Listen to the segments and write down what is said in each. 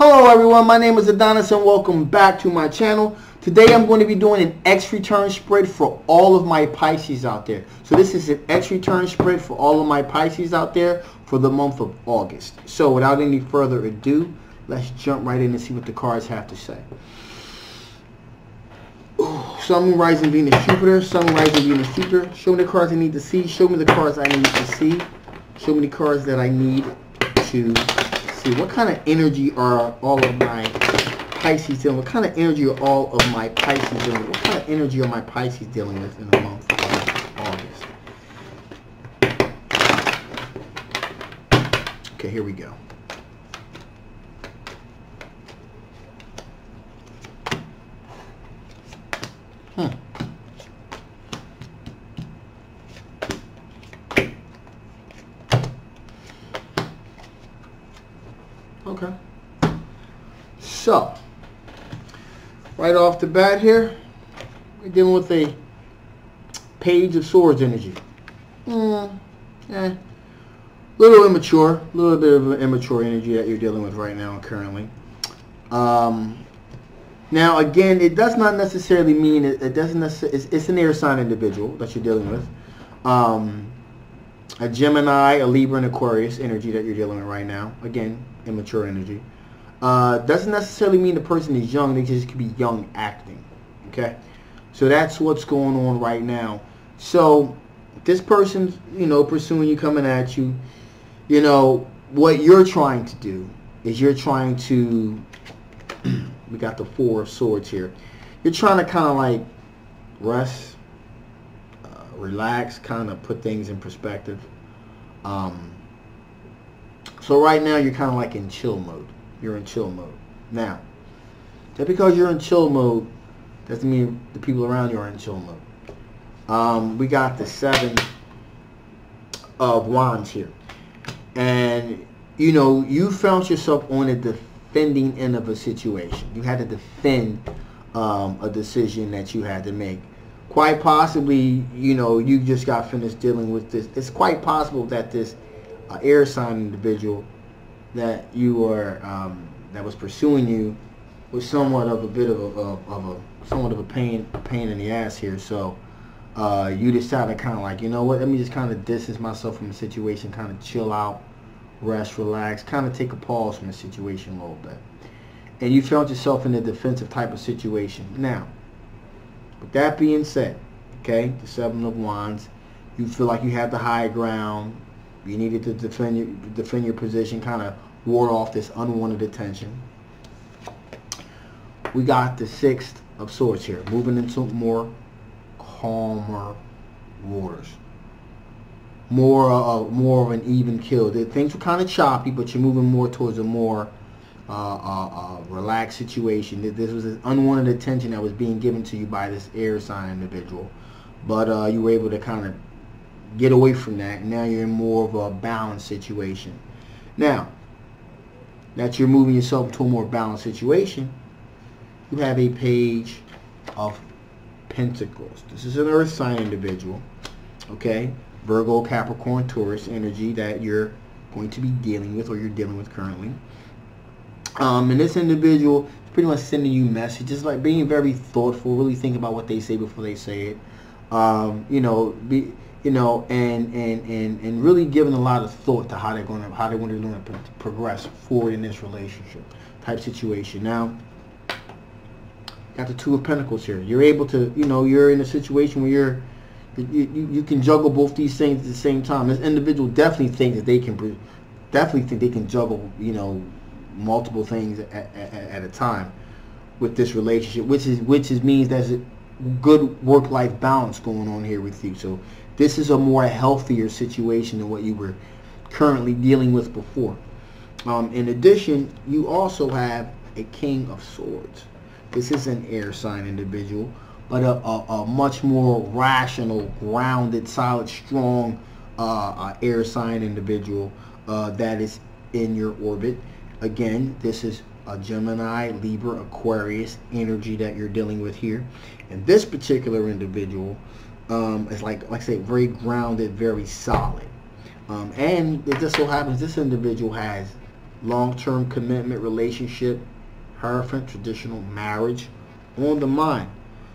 Hello everyone, my name is Adonis and welcome back to my channel. Today I'm going to be doing an X return spread for all of my Pisces out there. So this is an X return spread for all of my Pisces out there for the month of August. So without any further ado, let's jump right in and see what the cards have to say. Sun, Rising, Venus, Jupiter. Sun, Rising, Venus, Jupiter. Show me the cards I need to see. Show me the cards I need to see. Show me the cards that I need to see. What kind of energy are all of my Pisces dealing with? What kind of energy are all of my Pisces dealing with? What kind of energy are my Pisces dealing with in the month of August? Okay, here we go. Okay. So, right off the bat here, we're dealing with a Page of Swords energy. Little immature, a little bit of an immature energy that you're dealing with right now currently. Now again, it does not necessarily mean it doesn't necessarily. It's an air sign individual that you're dealing with. A Gemini, a Libra, and Aquarius energy that you're dealing with right now. Again, immature energy. Doesn't necessarily mean the person is young. They just could be young acting. Okay, so that's what's going on right now. So this person's, pursuing you, coming at you. What you're trying to do is you're trying to. We got the Four of Swords here. You're trying to kind of like rest, relax, kind of put things in perspective. So right now you're kind of like in chill mode. You're in chill mode. Now, just because you're in chill mode doesn't mean the people around you are in chill mode. We got the Seven of Wands here. And, you found yourself on a defending end of a situation. You had to defend a decision that you had to make. Quite possibly, you just got finished dealing with this. It's quite possible that this air sign individual that you were that was pursuing you was somewhat of a bit of a pain in the ass here. So you decided kind of like, you know what, let me just kind of distance myself from the situation, kind of chill out, rest, relax, kind of take a pause from the situation a little bit. And you found yourself in a defensive type of situation. Now, with that being said, okay, the Seven of Wands, you feel like you have the high ground. You needed to defend your position, kind of ward off this unwanted attention. We got the Six of Swords here, moving into more calmer waters. More of an even keel. Things were kind of choppy, but you're moving more towards a more relaxed situation. This was an unwanted attention that was being given to you by this air sign individual, but you were able to kind of get away from that, and now you're in more of a balanced situation. Now that you're moving yourself into a more balanced situation, you have a Page of Pentacles. This is an earth sign individual, okay? Virgo, Capricorn, Taurus energy that you're going to be dealing with, or you're dealing with currently. And this individual is pretty much sending you messages, like being very thoughtful, really thinking about what they say before they say it. And really giving a lot of thought to how they're going to progress forward in this relationship type situation. Now, got the Two of Pentacles here. You're able to, you're in a situation where you can juggle both these things at the same time. This individual definitely thinks that they can juggle, multiple things at a time with this relationship, which means there's a good work-life balance going on here with you. So this is a more healthier situation than what you were currently dealing with before. In addition, you also have a King of Swords. This is an air sign individual, but a much more rational, grounded, solid, strong air sign individual that is in your orbit. Again, this is a Gemini, Libra, Aquarius energy that you're dealing with here. And this particular individual is like I say, very grounded, very solid. And it just so happens this individual has long-term commitment, relationship, Hierophant, traditional marriage on the mind.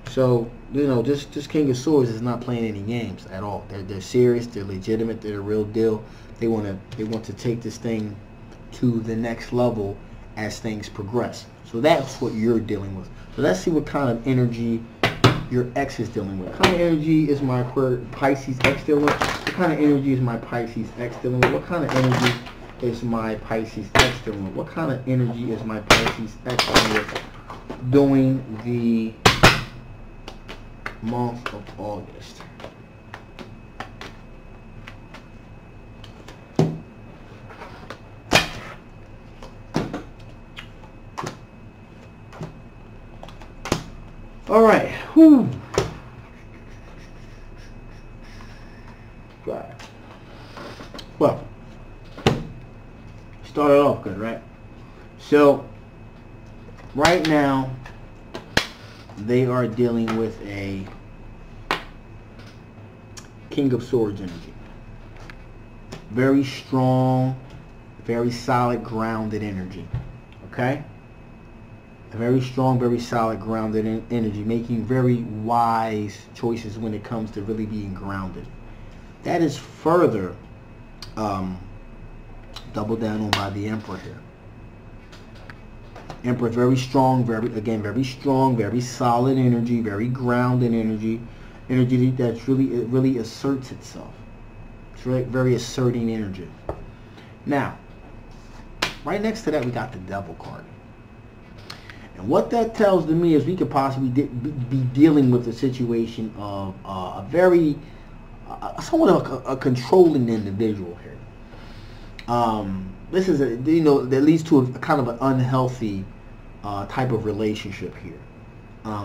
So, you know, this King of Swords is not playing any games at all. They're serious, they're legitimate, they're the real deal. They want to take this thing to the next level as things progress. So that's what you're dealing with. So let's see what kind of energy your ex is dealing with. What kind of energy is my Pisces ex dealing with? What kind of energy is my Pisces ex dealing with? What kind of energy is my Pisces ex dealing with? What kind of energy is my Pisces ex dealing with during the month of August? All right. Whew. God. Well, started off good, right? So, right now, they are dealing with a King of Swords energy. Very strong, very solid, grounded energy. Okay? A very strong, very solid, grounded energy, making very wise choices when it comes to really being grounded. That is further doubled down on by the Emperor here. Emperor, very strong, very strong, very solid energy, very grounded energy that's really asserts itself. It's very asserting energy. Now, right next to that, we got the Devil card. And what that tells to me is we could possibly be dealing with a situation of a very, somewhat of a controlling individual here. This is, that leads to a kind of an unhealthy type of relationship here,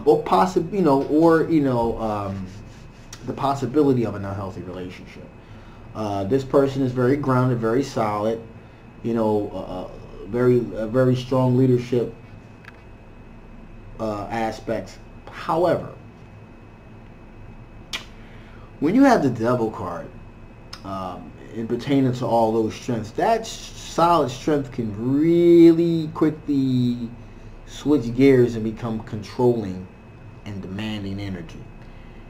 or possibly, the possibility of an unhealthy relationship. This person is very grounded, very solid, very strong leadership aspects. However, when you have the Devil card, in pertaining to all those strengths, that solid strength can really quickly switch gears and become controlling and demanding energy.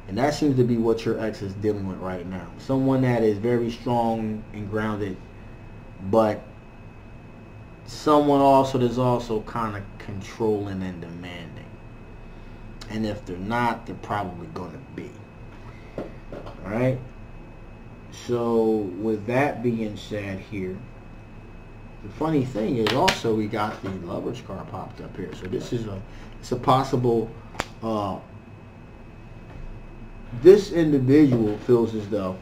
And that seems to be what your ex is dealing with right now. Someone that is very strong and grounded, but someone also that's also kind of controlling and demanding. And if they're not, they're probably going to be. Alright? So, with that being said here, the funny thing is also we got the Lover's card popped up here. So this is it's a possible, this individual feels as though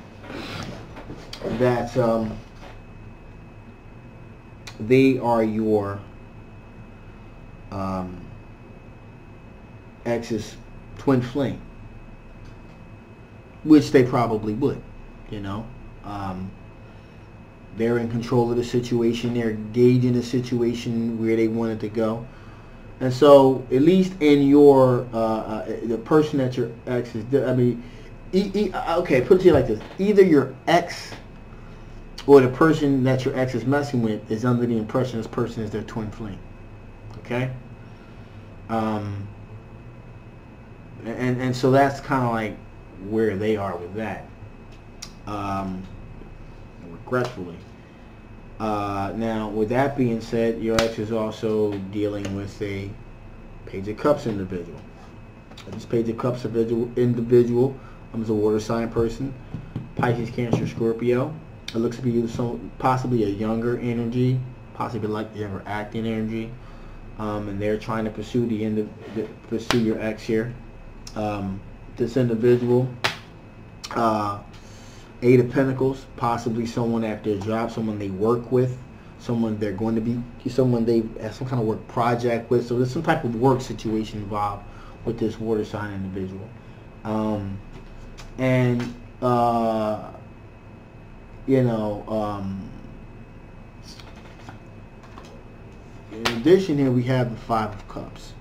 that they are your ex's twin flame, which they probably would, they're in control of the situation, they're gauging the situation where they want it to go. And so at least in your the person that your ex is, okay, put it to you like this: either your ex or the person that your ex is messing with is under the impression this person is their twin flame. Okay? And so that's kind of like where they are with that. Regretfully. Now, with that being said, your ex is also dealing with a Page of Cups individual. This Page of Cups individual is a water sign person, Pisces, Cancer, Scorpio. It looks to be possibly a younger energy, possibly like younger acting energy, and they're trying to pursue pursue your ex here. This individual, Eight of Pentacles, possibly someone at their job, someone they work with, someone they're going to be, someone they have some kind of work project with. So there's some type of work situation involved with this water sign individual. In addition, here we have the Five of Cups,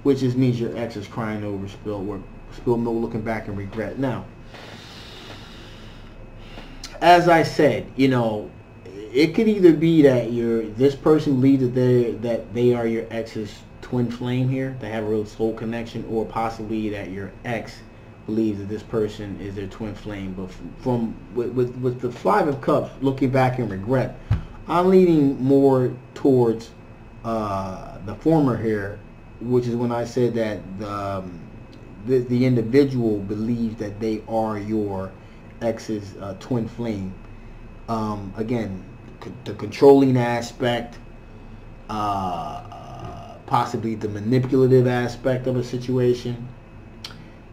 which just means your ex is crying over spilled milk, looking back in regret. Now, as I said, it could either be that this person believes that they are your ex's twin flame here, they have a real soul connection, or possibly that your ex believes that this person is their twin flame. But with the Five of Cups, looking back in regret, I'm leaning more towards the former here, which is when I said that the individual believes that they are your ex's twin flame. Again, the controlling aspect, possibly the manipulative aspect of a situation.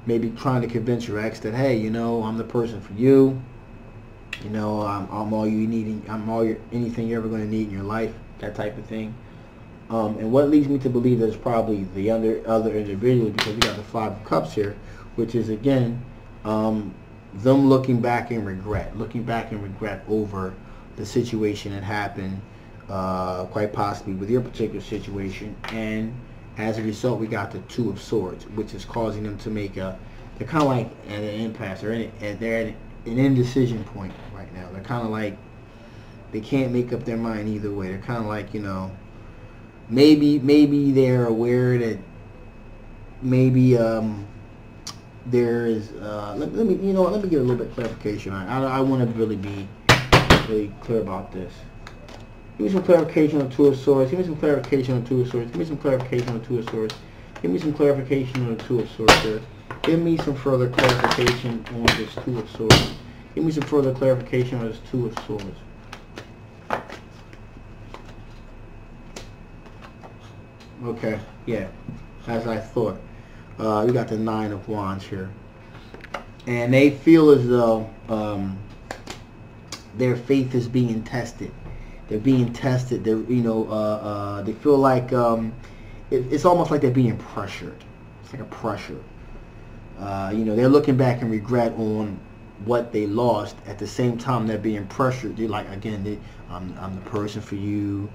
Maybe trying to convince your ex that, hey, you know, I'm the person for you. You know, I'm all you need. Anything you're ever going to need in your life. That type of thing. And what leads me to believe that it's probably the other individual, because we got the Five of Cups here, which is again them looking back in regret over the situation that happened, quite possibly with your particular situation, and as a result, we got the Two of Swords, which is causing them to make they're kind of like at an impasse, or they're at an indecision point right now. They're kind of like, they can't make up their mind either way. They're kind of like, you know, maybe they're aware that maybe there is, let me get a little bit of clarification. I want to really be really clear about this. Give me some clarification on Two of Swords. Give me some clarification on Two of Swords. Give me some clarification on Two of Swords. Give me some clarification on the Two of Swords here. Give me some further clarification on this Two of Swords. Give me some further clarification on this Two of Swords. Okay, yeah, as I thought. We got the Nine of Wands here. And they feel as though their faith is being tested. They're being tested. They're, they feel like it's almost like they're being pressured. It's like a pressure. They're looking back in regret on what they lost. At the same time, they're being pressured. They're like, again, I'm the person for you.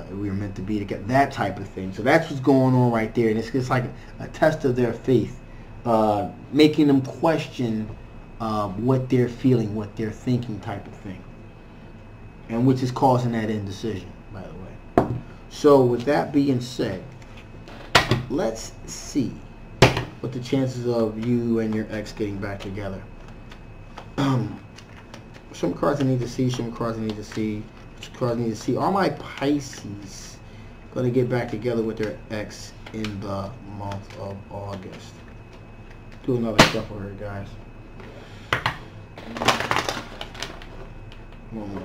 We were meant to be together. That type of thing. So that's what's going on right there. And it's like a test of their faith, making them question what they're feeling, what they're thinking, type of thing. And which is causing that indecision, by the way. So with that being said, let's see what the chances of you and your ex getting back together. Some cards I need to see, some cards I need to see, some cards I need to see. Are my Pisces going to get back together with their ex in the month of August? Do another shuffle here, guys. One more.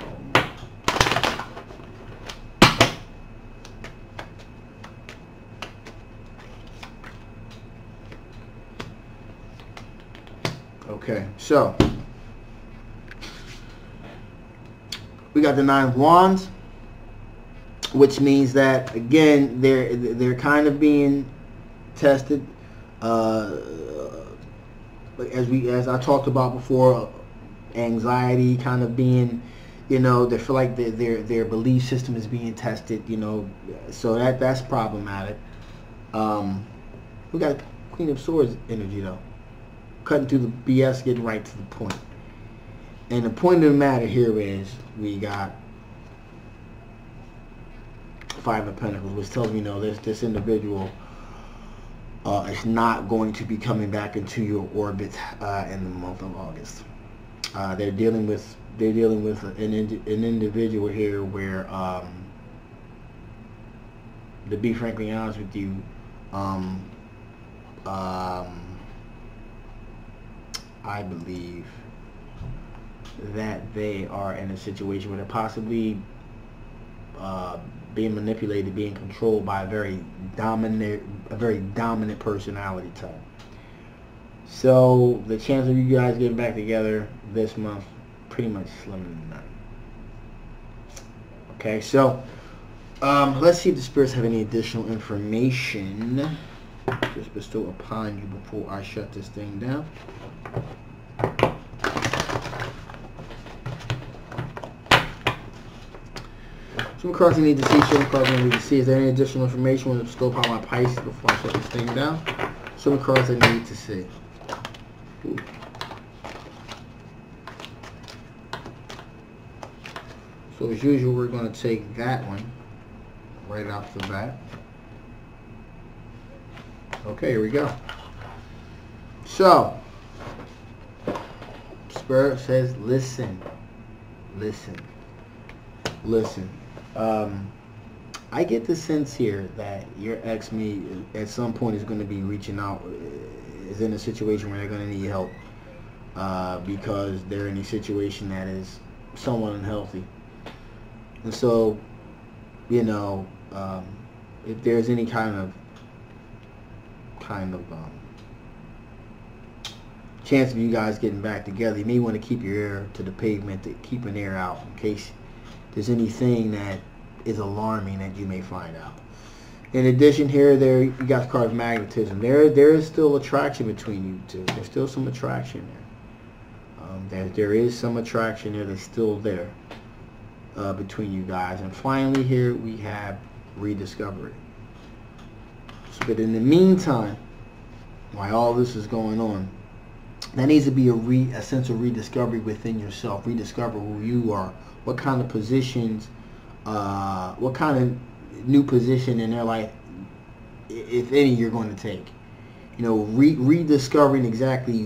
Okay, so we got the Nine of Wands, which means that again they're kind of being tested. As I talked about before, anxiety kind of being, they feel like their belief system is being tested. So that's problematic. We got Queen of Swords energy though. Cutting through the BS, getting right to the point. And the point of the matter here is we got Five of Pentacles, which tells me, this individual is not going to be coming back into your orbit in the month of August. They're dealing with an individual here where, to be frankly honest with you, I believe that they are in a situation where they're possibly being manipulated, being controlled by a very dominant personality type. So the chance of you guys getting back together this month, pretty much slim to none. Okay, so let's see if the spirits have any additional information just bestow upon you before I shut this thing down. Some cards I need to see, some cards I need to see. Is there any additional information I want to bestow upon my Pisces before I shut this thing down? Some cards I need to see. Ooh. So as usual, we're going to take that one right off the bat. Okay, here we go. So, Spirit says, listen, listen, listen. I get the sense here that your ex may at some point is going to be reaching out, is in a situation where they're going to need help because they're in a situation that is somewhat unhealthy. And so, you know, if there's any kind of chance of you guys getting back together, you may want to keep your ear to the pavement, to keep an ear out in case there's anything that is alarming that you may find out. In addition, here, there you got the card of magnetism. There is still attraction between you two. There's still some attraction there. There is some attraction there that's still there between you guys. And finally, here we have rediscovery. So, but in the meantime, while all this is going on, there needs to be a sense of rediscovery within yourself. Rediscover who you are, what kind of positions, what kind of new position in their life, if any, you're going to take. You know, rediscovering exactly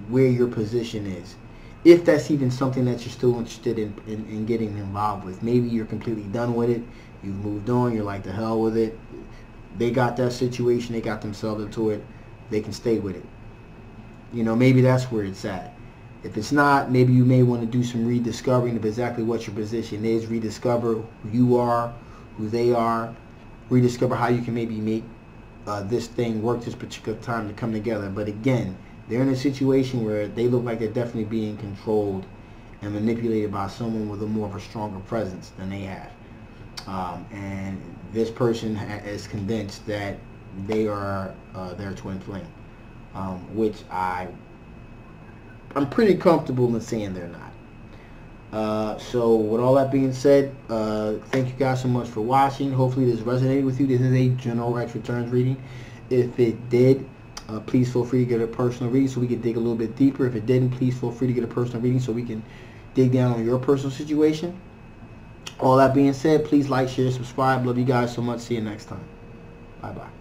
where your position is. If that's even something that you're still interested in getting involved with. Maybe you're completely done with it. You've moved on. You're like, the hell with it. They got that situation. They got themselves into it. They can stay with it. You know, maybe that's where it's at. If it's not, maybe you may want to do some rediscovering of exactly what your position is. Rediscover who you are, who they are. Rediscover how you can maybe make this thing work this particular time to come together. But again, they're in a situation where they look like they're definitely being controlled and manipulated by someone with a more of a stronger presence than they have. And this person is convinced that they are their twin flame, which I'm pretty comfortable in saying they're not. So with all that being said, thank you guys so much for watching. Hopefully this resonated with you. This is a general X returns reading. If it did, please feel free to get a personal reading so we can dig a little bit deeper. If it didn't, please feel free to get a personal reading so we can dig down on your personal situation. All that being said, please like, share, subscribe. Love you guys so much. See you next time. Bye-bye.